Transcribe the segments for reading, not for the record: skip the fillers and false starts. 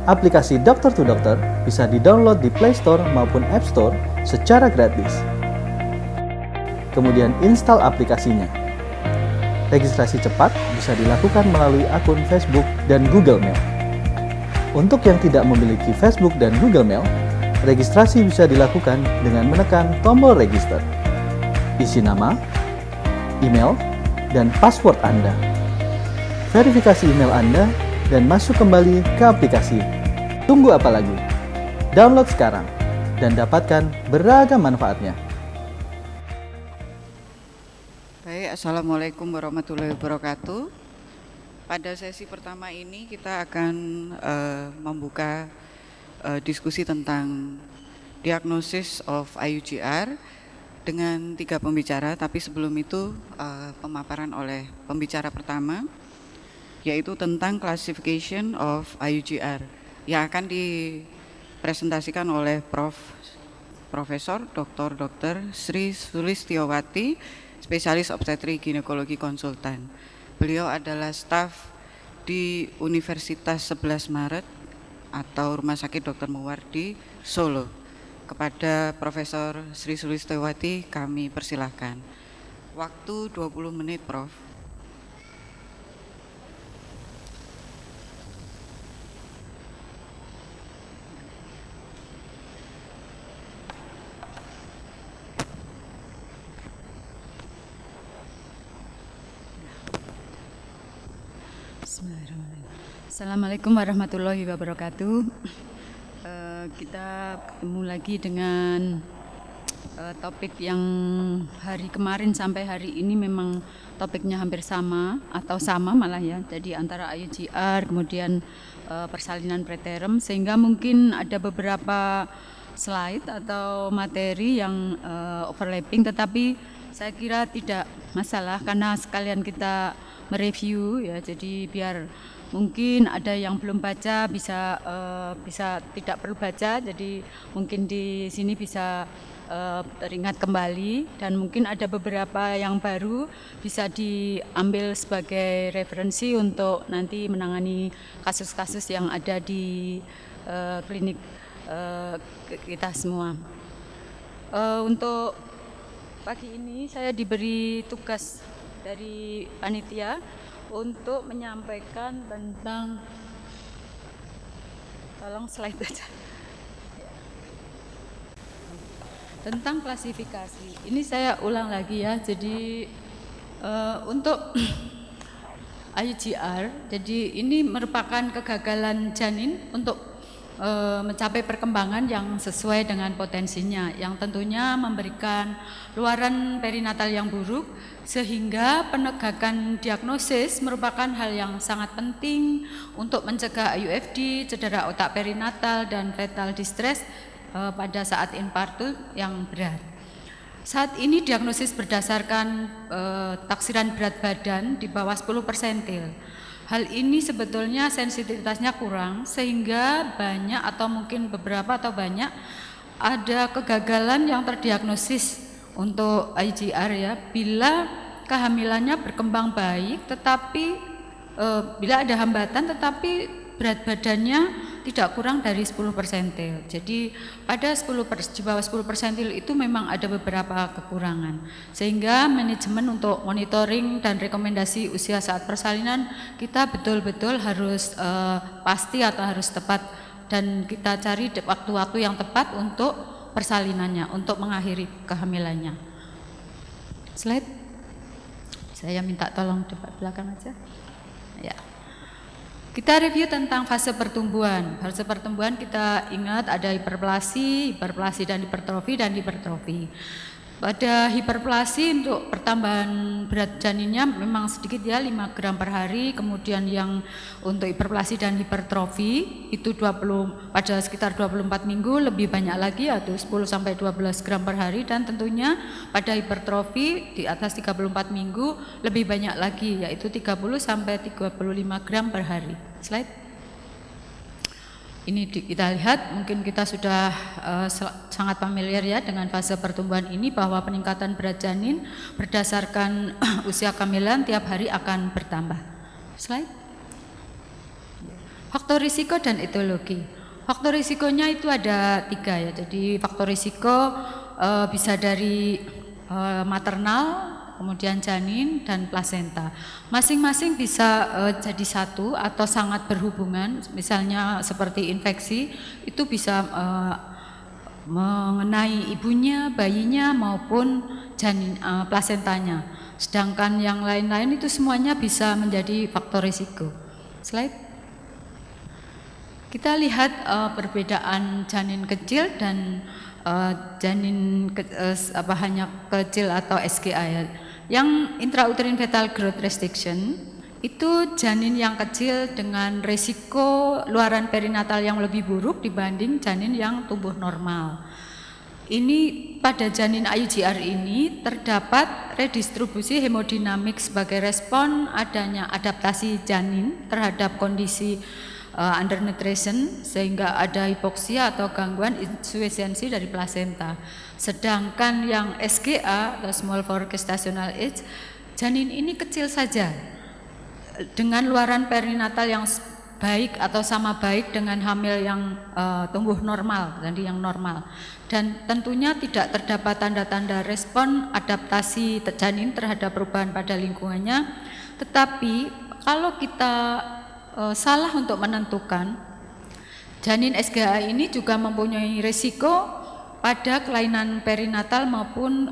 Aplikasi Dokter to Dokter bisa di-download di Play Store maupun App Store secara gratis. Kemudian install aplikasinya. Registrasi cepat bisa dilakukan melalui akun Facebook dan Google Mail. Untuk yang tidak memiliki Facebook dan Google Mail, registrasi bisa dilakukan dengan menekan tombol register. Isi nama, email, dan password Anda. Verifikasi email Anda dan masuk kembali ke aplikasi. Tunggu apa lagi? Download sekarang dan dapatkan beragam manfaatnya. Baik, Assalamualaikum warahmatullahi wabarakatuh. Pada sesi pertama ini kita akan membuka diskusi tentang diagnosis of IUGR dengan 3 pembicara, tapi sebelum itu pemaparan oleh pembicara pertama, yaitu tentang classification of IUGR yang akan dipresentasikan oleh Profesor Dr. Sri Sulistiowati, spesialis obstetri ginekologi konsultan. Beliau adalah staf di Universitas 11 Maret atau Rumah Sakit Dr. Muwardi, Solo. Kepada Profesor Sri Sulistiowati kami persilahkan. Waktu 20 menit, Prof. Assalamualaikum warahmatullahi wabarakatuh. Kita ketemu lagi dengan topik yang hari kemarin sampai hari ini memang topiknya hampir sama atau sama malah ya. Jadi antara IUGR kemudian persalinan preterm, sehingga mungkin ada beberapa slide atau materi yang overlapping, tetapi saya kira tidak masalah karena sekalian kita mereview ya. Jadi biar mungkin ada yang belum baca bisa tidak perlu baca, jadi mungkin di sini bisa teringat kembali, dan mungkin ada beberapa yang baru bisa diambil sebagai referensi untuk nanti menangani kasus-kasus yang ada di klinik kita semua. Untuk pagi ini saya diberi tugas dari panitia untuk menyampaikan tentang, tolong slide aja, tentang klasifikasi. Ini saya ulang lagi ya. Jadi untuk IUGR, jadi ini merupakan kegagalan janin untuk mencapai perkembangan yang sesuai dengan potensinya, yang tentunya memberikan luaran perinatal yang buruk, sehingga penegakan diagnosis merupakan hal yang sangat penting untuk mencegah IUFD, cedera otak perinatal, dan fetal distress pada saat infartus yang berat. Saat ini diagnosis berdasarkan taksiran berat badan di bawah 10 persentil. Hal ini sebetulnya sensitivitasnya kurang, sehingga banyak atau mungkin beberapa atau banyak ada kegagalan yang terdiagnosis untuk IUGR ya, bila kehamilannya berkembang baik tetapi bila ada hambatan tetapi berat badannya tidak kurang dari 10 persentil. Jadi pada di bawah 10 persentil itu memang ada beberapa kekurangan, sehingga manajemen untuk monitoring dan rekomendasi usia saat persalinan kita betul-betul harus pasti atau harus tepat, dan kita cari waktu-waktu yang tepat untuk persalinannya, untuk mengakhiri kehamilannya. Slide, saya minta tolong coba belakang aja ya. Kita review tentang fase pertumbuhan. Fase pertumbuhan kita ingat ada hiperplasi dan hipertrofi. Pada hiperplasi untuk pertambahan berat janinnya memang sedikit ya, 5 gram per hari. Kemudian yang untuk hiperplasi dan hipertrofi itu pada sekitar 24 minggu lebih banyak lagi, yaitu 10 sampai 12 gram per hari, dan tentunya pada hipertrofi di atas 34 minggu lebih banyak lagi, yaitu 30 sampai 35 gram per hari. Slide. Ini kita lihat, mungkin kita sudah sangat familiar ya dengan fase pertumbuhan ini, bahwa peningkatan berat janin berdasarkan usia kehamilan tiap hari akan bertambah. Slide. Faktor risiko dan etiologi. Faktor risikonya itu ada 3 ya. Jadi faktor risiko bisa dari maternal, kemudian janin dan plasenta. Masing-masing bisa jadi satu atau sangat berhubungan. Misalnya seperti infeksi itu bisa mengenai ibunya, bayinya maupun janin plasentanya. Sedangkan yang lain-lain itu semuanya bisa menjadi faktor risiko. Slide. Kita lihat perbedaan janin kecil dan janin hanya kecil atau SGA ya. Yang intrauterine fetal growth restriction itu janin yang kecil dengan risiko luaran perinatal yang lebih buruk dibanding janin yang tumbuh normal. Ini pada janin IUGR ini terdapat redistribusi hemodinamik sebagai respon adanya adaptasi janin terhadap kondisi undernutrition sehingga ada hipoksia atau gangguan insufisiensi dari plasenta. Sedangkan yang SGA atau small for gestational age, janin ini kecil saja dengan luaran perinatal yang baik atau sama baik dengan hamil yang tumbuh normal, jadi yang normal. Dan tentunya tidak terdapat tanda-tanda respon adaptasi janin terhadap perubahan pada lingkungannya. Tetapi kalau kita salah untuk menentukan, janin SGA ini juga mempunyai risiko pada kelainan perinatal maupun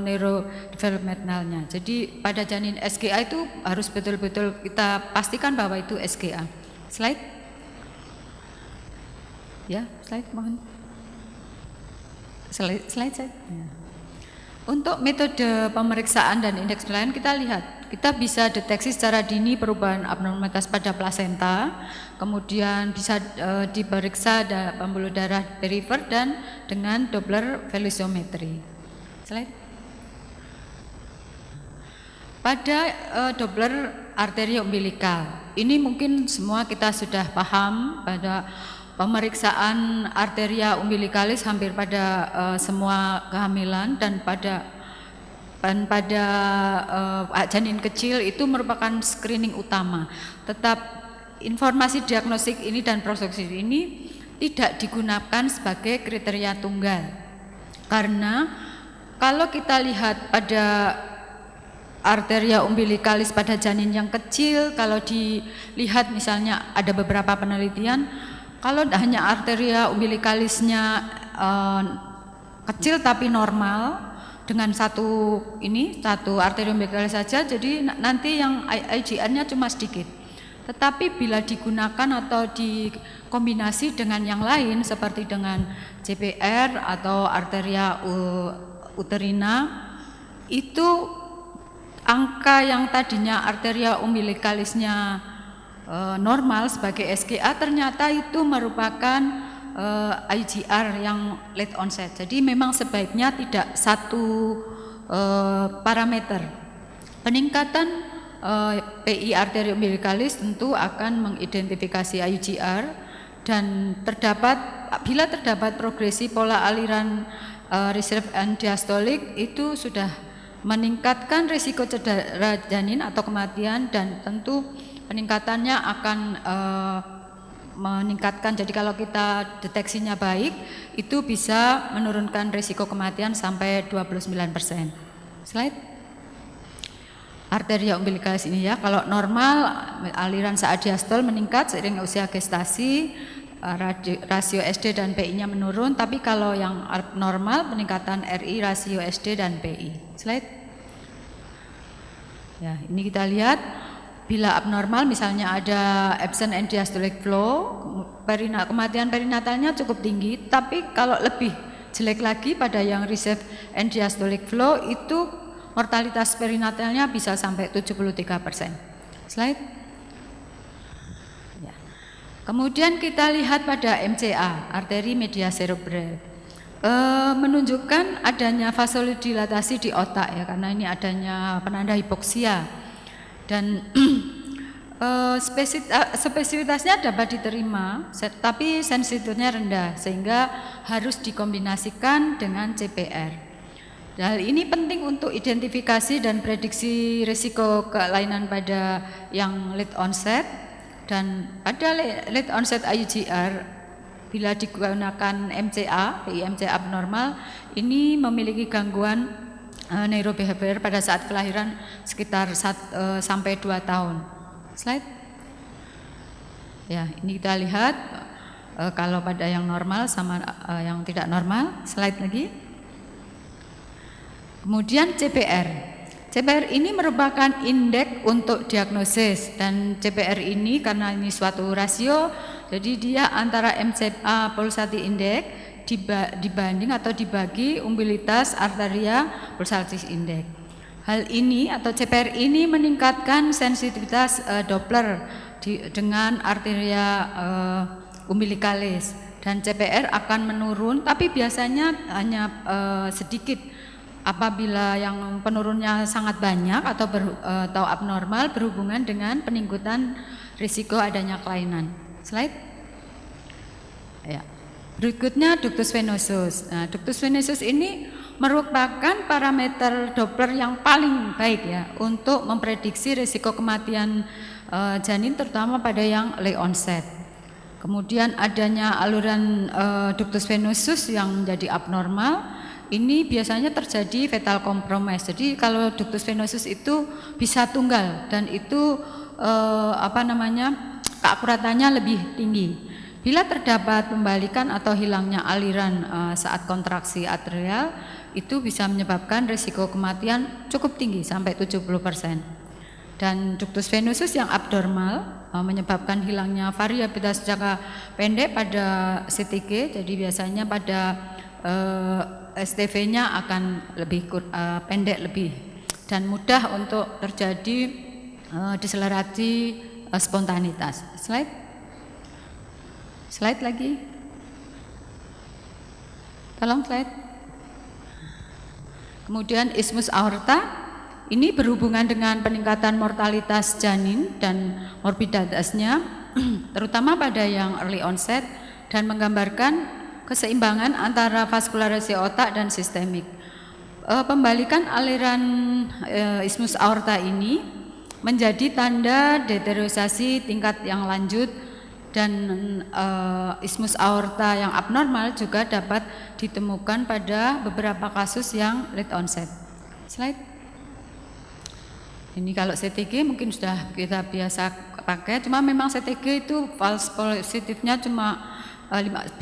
neurodevelopmentalnya. Jadi pada janin SGA itu harus betul-betul kita pastikan bahwa itu SGA. Slide. Ya, slide mohon. Slide. Ya. Untuk metode pemeriksaan dan indeks penilaian kita lihat, kita bisa deteksi secara dini perubahan abnormalitas pada plasenta, kemudian bisa diperiksa pembuluh darah perifer dan dengan Doppler velocimetry. Slide. Pada Doppler arteria umbilikal, ini mungkin semua kita sudah paham pada pemeriksaan arteria umbilikalis hampir pada semua kehamilan dan pada janin kecil itu merupakan screening utama. Tetap informasi diagnostik ini dan prognostik ini tidak digunakan sebagai kriteria tunggal. Karena kalau kita lihat pada arteria umbilikalis pada janin yang kecil, kalau dilihat misalnya ada beberapa penelitian, kalau hanya arteria umbilikalisnya kecil tapi normal dengan satu arteria umbilikalis saja, jadi nanti yang IGR-nya cuma sedikit. Tetapi bila digunakan atau dikombinasi dengan yang lain seperti dengan CPR atau arteria uterina, itu angka yang tadinya arteria umbilikalisnya normal sebagai SGA ternyata itu merupakan IGR yang late onset. Jadi memang sebaiknya tidak satu parameter. Peningkatan PI arteria umbilikalis tentu akan mengidentifikasi IGR dan bila terdapat progresi pola aliran reserve and diastolik itu sudah meningkatkan risiko cedera janin atau kematian dan tentu peningkatannya akan meningkatkan. Jadi kalau kita deteksinya baik itu bisa menurunkan risiko kematian sampai 29%. Slide. Arteria umbilikalis ini ya, kalau normal aliran saat diastol meningkat seiring usia gestasi, rasio SD dan PI-nya menurun, tapi kalau yang normal peningkatan RI, rasio SD dan PI. Slide. Ya, ini kita lihat bila abnormal misalnya ada absent and diastolic flow, kematian perinatalnya cukup tinggi, tapi kalau lebih jelek lagi pada yang receive and diastolic flow itu mortalitas perinatalnya bisa sampai 73%. Slide. Ya. Kemudian kita lihat pada MCA, arteri media cerebral, menunjukkan adanya vasodilatasi di otak ya, karena ini adanya penanda hipoksia. Dan spesifitasnya dapat diterima, tapi sensitivitinya rendah sehingga harus dikombinasikan dengan CPR. Hal ini penting untuk identifikasi dan prediksi risiko kelainan pada yang late onset. Dan pada late onset IUGR bila digunakan MCA, PIMC abnormal, ini memiliki gangguan neurobehavior pada saat kelahiran sekitar 1 sampai 2 tahun. Slide. Ya, ini kita lihat kalau pada yang normal sama yang tidak normal. Slide lagi. Kemudian CPR. CPR ini merupakan indeks untuk diagnosis, dan CPR ini karena ini suatu rasio, jadi dia antara MCA pulsati index dibanding atau dibagi umbilitas arteria pulsatis index. Hal ini atau CPR ini meningkatkan sensitivitas Doppler dengan arteria umbilikalis, dan CPR akan menurun tapi biasanya hanya sedikit apabila yang penurunnya sangat banyak atau abnormal berhubungan dengan peningkatan risiko adanya kelainan. Slide. Ya. Berikutnya ductus venosus. Nah, ductus venosus ini merupakan parameter Doppler yang paling baik ya untuk memprediksi risiko kematian janin terutama pada yang late onset. Kemudian adanya aluran ductus venosus yang menjadi abnormal. Ini biasanya terjadi fetal compromise. Jadi kalau ductus venosus itu bisa tunggal dan itu keakuratannya lebih tinggi. Bila terdapat pembalikan atau hilangnya aliran saat kontraksi atrial, itu bisa menyebabkan risiko kematian cukup tinggi sampai 70%. Dan ductus venosus yang abnormal menyebabkan hilangnya variabilitas jangka pendek pada CTG. Jadi biasanya pada STV-nya akan lebih pendek lebih dan mudah untuk terjadi deselerasi spontanitas. Slide lagi. Tolong slide. Kemudian isthmus aorta ini berhubungan dengan peningkatan mortalitas janin dan morbiditasnya terutama pada yang early onset dan menggambarkan keseimbangan antara vaskularisasi otak dan sistemik. Pembalikan aliran isthmus aorta ini menjadi tanda deteriorasi tingkat yang lanjut, dan isthmus aorta yang abnormal juga dapat ditemukan pada beberapa kasus yang late onset. Slide. Ini kalau CTG mungkin sudah kita biasa pakai, cuma memang CTG itu false positifnya cuma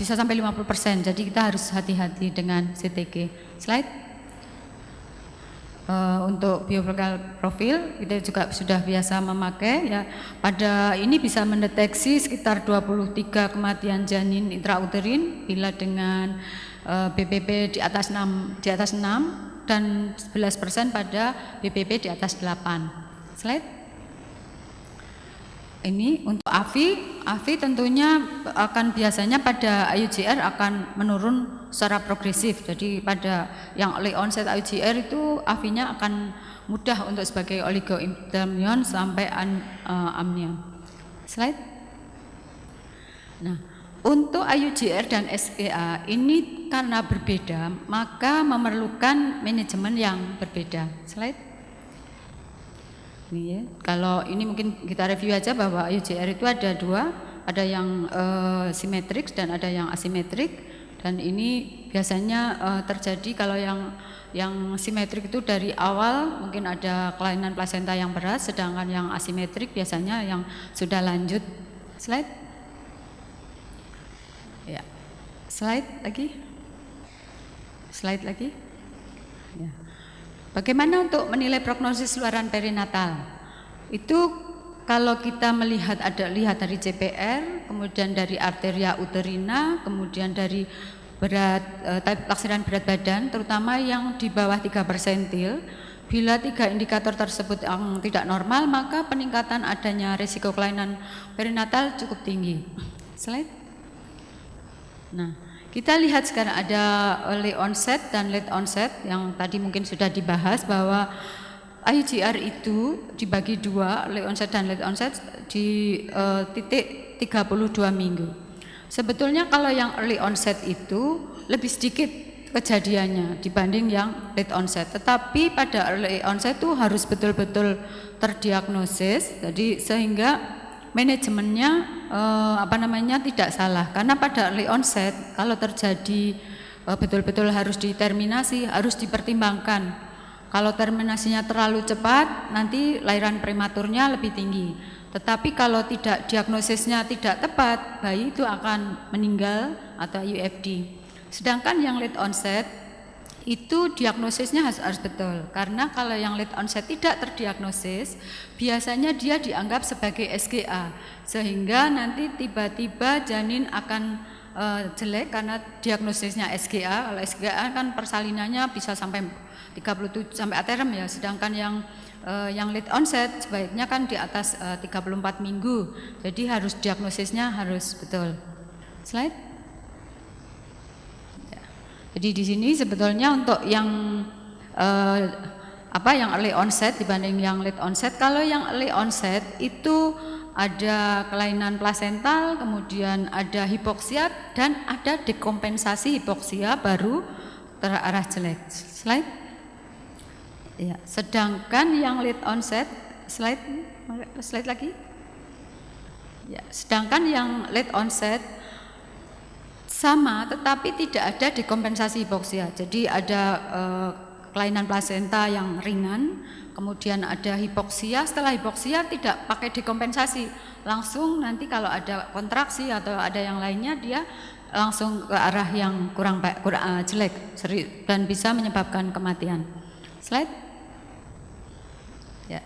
bisa sampai 50%, jadi kita harus hati-hati dengan CTG. Slide. Untuk biofecal profil kita juga sudah biasa memakai ya. Pada ini bisa mendeteksi sekitar 23 kematian janin intrauterin bila dengan BPP di atas 6 dan 11% pada BPP di atas 8. Slide. Ini untuk AFI tentunya akan biasanya pada IUGR akan menurun secara progresif. Jadi pada yang late onset IUGR itu AFI-nya akan mudah untuk sebagai oligointermion sampai amnia. Slide. Nah, untuk IUGR dan SEA ini karena berbeda, maka memerlukan manajemen yang berbeda. Slide. Ini ya. Kalau ini mungkin kita review aja bahwa IUGR itu ada dua, ada yang simetrik dan ada yang asimetrik, dan ini biasanya terjadi kalau yang simetrik itu dari awal mungkin ada kelainan plasenta yang berat, sedangkan yang asimetrik biasanya yang sudah lanjut. Slide. Ya. Slide lagi. Slide lagi. Ya. Bagaimana untuk menilai prognosis luaran perinatal? Itu kalau kita lihat dari CPR, kemudian dari arteria uterina, kemudian dari taksiran berat badan, terutama yang di bawah 3 persentil. Bila 3 indikator tersebut yang tidak normal, maka peningkatan adanya risiko kelainan perinatal cukup tinggi. Slide. Nah, kita lihat sekarang ada early onset dan late onset yang tadi mungkin sudah dibahas bahwa IUGR itu dibagi dua, early onset dan late onset di titik 32 minggu. Sebetulnya kalau yang early onset itu lebih sedikit kejadiannya dibanding yang late onset, tetapi pada early onset itu harus betul-betul terdiagnosis, jadi sehingga manajemennya tidak salah, karena pada early onset kalau terjadi betul-betul harus diterminasi, harus dipertimbangkan. Kalau terminasinya terlalu cepat, nanti lahiran prematurnya lebih tinggi. Tetapi kalau tidak, diagnosisnya tidak tepat, bayi itu akan meninggal atau UFD. Sedangkan yang late onset itu diagnosisnya harus betul, karena kalau yang late onset tidak terdiagnosis, biasanya dia dianggap sebagai SGA, sehingga nanti tiba-tiba janin akan jelek karena diagnosisnya SGA. Kalau SGA kan persalinannya bisa sampai 37 sampai aterem ya, sedangkan yang late onset sebaiknya kan di atas 34 minggu. Jadi harus diagnosisnya harus betul. Slide. Ya. Jadi di sini sebetulnya untuk yang yang early onset dibanding yang late onset. Kalau yang early onset itu ada kelainan plasental, kemudian ada hipoksia dan ada dekompensasi hipoksia baru terarah jelek. Slide. Ya, sedangkan yang late onset, slide lagi. Ya, sedangkan yang late onset sama, tetapi tidak ada dekompensasi hipoksia. Jadi ada kelainan plasenta yang ringan, kemudian ada hipoksia. Setelah hipoksia tidak pakai dekompensasi, langsung nanti kalau ada kontraksi atau ada yang lainnya dia langsung ke arah yang kurang jelek dan bisa menyebabkan kematian. Slide. Ya.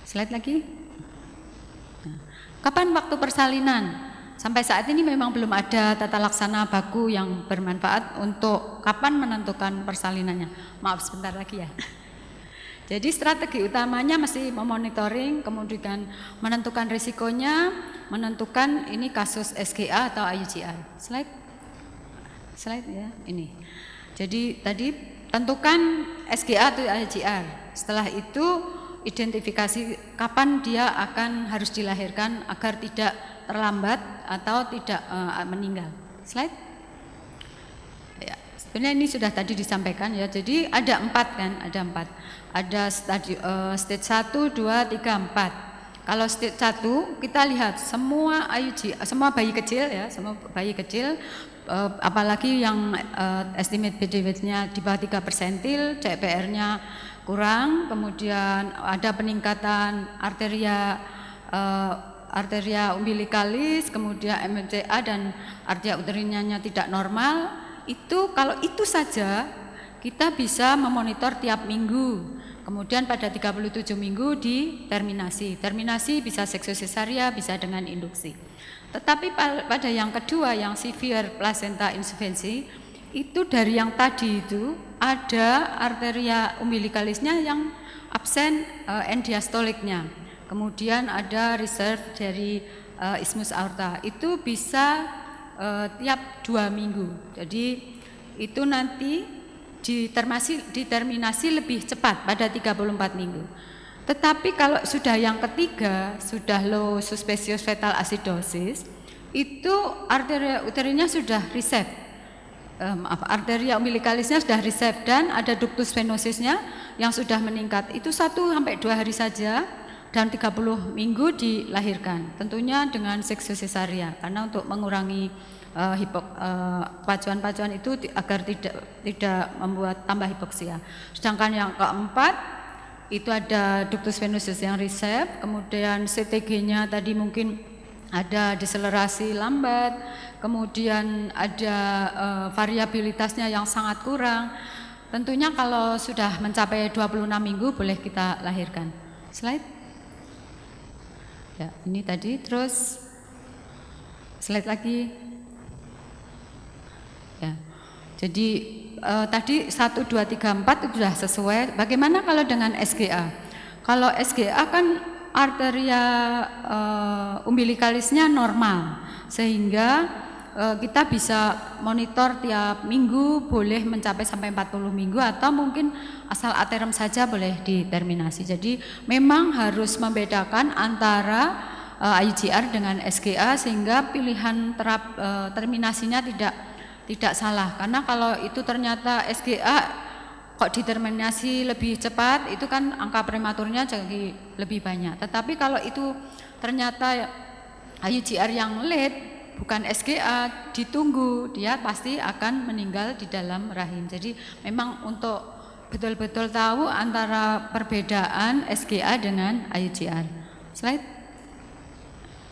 Slide lagi. Nah, kapan waktu persalinan? Sampai saat ini memang belum ada tata laksana baku yang bermanfaat untuk kapan menentukan persalinannya. Maaf sebentar lagi ya. Jadi strategi utamanya masih memonitoring, kemudian menentukan risikonya, menentukan ini kasus SGA atau IUGR. Slide ya, ini. Jadi tadi tentukan SGA atau IUGR. Setelah itu identifikasi kapan dia akan harus dilahirkan agar tidak terlambat atau tidak meninggal. Slide. Ya, sebenarnya ini sudah tadi disampaikan ya. Jadi ada 4 kan, ada 4. Ada stage 1, 2, 3, 4. Kalau stage 1 kita lihat semua semua bayi kecil ya, semua bayi kecil apalagi yang estimate body weight-nya di bawah 3 persentil, CPR-nya kurang, kemudian ada peningkatan arteria umbilikalis, kemudian MCA dan arteria uterinanya tidak normal. Itu kalau itu saja kita bisa memonitor tiap minggu. Kemudian pada 37 minggu diterminasi. Terminasi bisa seksiosesaria, bisa dengan induksi. Tetapi pada yang kedua, yang severe placenta insufficiency, itu dari yang tadi itu ada arteria umbilikalisnya yang absen end diastoliknya. Kemudian ada reserve dari isthmus aorta. Itu bisa tiap 2 minggu. Jadi itu nanti diterminasi lebih cepat pada 34 minggu. Tetapi kalau sudah yang ketiga, sudah low suspicious fetal acidosis, itu arteria uterinya sudah reserve, arteria umbilikalisnya sudah reserve dan ada ductus venosisnya yang sudah meningkat. Itu 1-2 hari saja dan 30 minggu dilahirkan. Tentunya dengan seksiosesaria karena untuk mengurangi pacuan-pacuan itu agar tidak membuat tambah hipoksia. Sedangkan yang keempat itu ada ductus venosus yang reserve, kemudian CTG-nya tadi mungkin ada deselerasi lambat, kemudian ada variabilitasnya yang sangat kurang. Tentunya kalau sudah mencapai 26 minggu boleh kita lahirkan. Slide. Ya, ini tadi, terus slide lagi. Ya, jadi tadi 1, 2, 3, 4 itu sudah sesuai. Bagaimana kalau dengan SGA? Kalau SGA kan arteria umbilikalisnya normal, sehingga kita bisa monitor tiap minggu, boleh mencapai sampai 40 minggu atau mungkin asal aterem saja boleh diterminasi. Jadi memang harus membedakan antara IUGR dengan SGA sehingga pilihan terminasinya tidak salah, karena kalau itu ternyata SGA kok determinasi lebih cepat, itu kan angka prematurnya jadi lebih banyak. Tetapi kalau itu ternyata IUCR yang late, bukan SGA, ditunggu, dia pasti akan meninggal di dalam rahim. Jadi memang untuk betul-betul tahu antara perbedaan SGA dengan IUCR. Slide.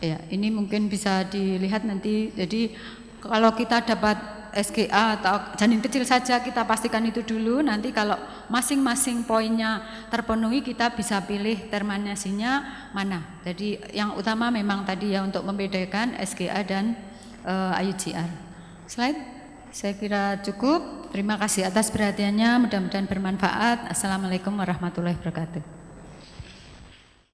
Ya, ini mungkin bisa dilihat nanti. Jadi kalau kita dapat SGA atau janin kecil saja, kita pastikan itu dulu. Nanti kalau masing-masing poinnya terpenuhi, kita bisa pilih terminasinya mana. Jadi yang utama memang tadi ya untuk membedakan SGA dan IUCR. Slide. Saya kira cukup. Terima kasih atas perhatiannya. Mudah-mudahan bermanfaat. Assalamualaikum warahmatullahi wabarakatuh.